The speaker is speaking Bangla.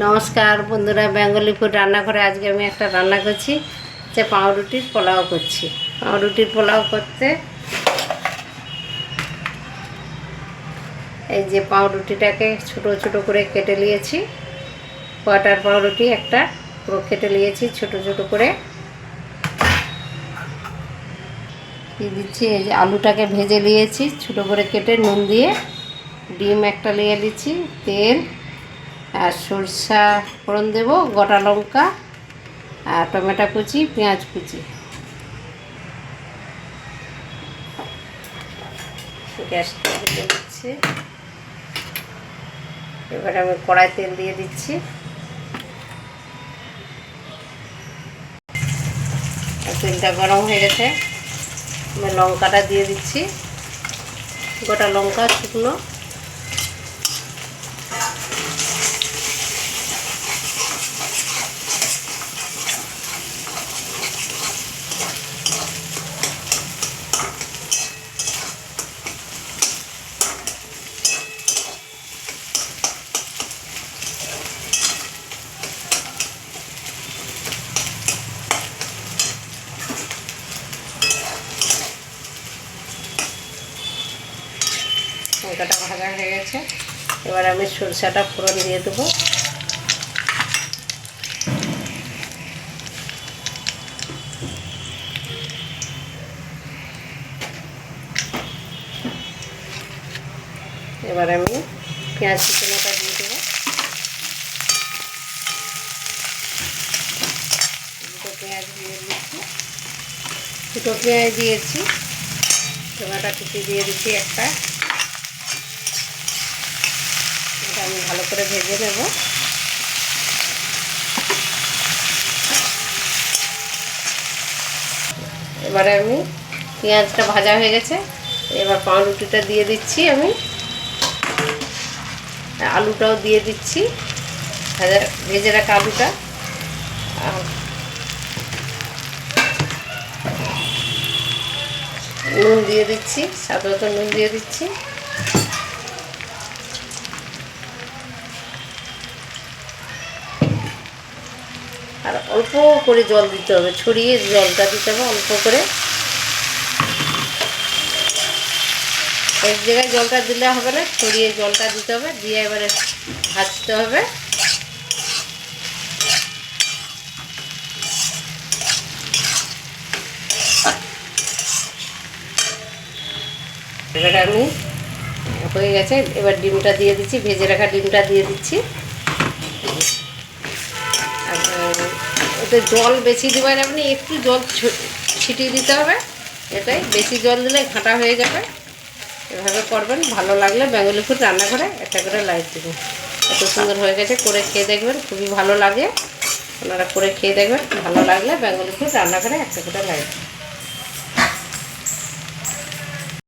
নমস্কার বন্ধুরা, বেঙ্গলি ফুড রান্নাঘরে আজকে আমি একটা রান্না করছি, যে পাউরুটির পোলাও করছি। পাউরুটির পোলাও করতে এই যে পাউরুটিটাকে ছোট ছোট করে কেটে নিয়েছি। কোয়াটার পাউরুটি একটা পুরো কেটে নিয়েছি ছোট ছোট করে। দিয়ে দিচ্ছি এই যে আলুটাকে ভেজে নিয়েছি ছোট করে কেটে নুন দিয়ে। ডিম একটা নিয়ে দিচ্ছি, তেল আর সরষা ফোড়ন দেব, গোটা লঙ্কা আর টমেটো কুচি, পেঁয়াজ কুচি। গ্যাসটা দিয়ে দিচ্ছি। এবারে আমি কড়াই তেল দিয়ে দিচ্ছি। তেলটা গরম হয়ে গেছে, আমি লঙ্কাটা দিয়ে দিচ্ছি, গোটা লঙ্কা শুকনো। লঙ্কাটা ভাজা হয়ে গেছে, এবার আমি সরষাটা ফোড়ন দিয়ে দেবো। এবার আমি পেঁয়াজ কুচনোটা দিয়ে দেবো। দুটো পেঁয়াজ দিয়ে দিচ্ছি, দুটো পেঁয়াজ দিয়েছি, টমেটো কুচি দিয়ে দিচ্ছি একটা। এটা আমি ভালো করে ভেজে নেব। এবারে আমি পেঁয়াজটা ভাজা হয়ে গেছে, এবার পাউরুটিটা দিয়ে দিচ্ছি আমি, আলুটাও দিয়ে দিচ্ছি, ভেজে রাখা আলুটা। নুন দিয়ে দিচ্ছি, স্বাদ মতো নুন দিয়ে দিচ্ছি। আর অল্প করে জল দিতে হবে, ছড়িয়ে জলটা দিতে হবে অল্প করে। এক জায়গায় জলটা দিলে হবে না, ছড়িয়ে জলটা দিতে হবে, দিয়ে এবারে ভাজতে হবে। এবারে আমি হয়ে গেছে, এবার ডিমটা দিয়ে দিচ্ছি, ভেজে রাখা ডিমটা দিয়ে দিচ্ছি। ওতে জল বেশি দেওয়া যাবে না, একটু জল ছিটিয়ে দিতে হবে। এটাই, বেশি জল দিলে ঘাঁটা হয়ে যাবে। এভাবে করবেন, ভালো লাগলে বেঙ্গলি ফুড রান্নাঘরে একটা করে লাইক দেবেন। এত সুন্দর হয়ে গেছে, করে খেয়ে দেখবেন, খুবই ভালো লাগে। আপনারা করে খেয়ে দেখবেন, ভালো লাগলে বেঙ্গলি ফুড রান্নাঘরে একটা করে লাইক দেবেন।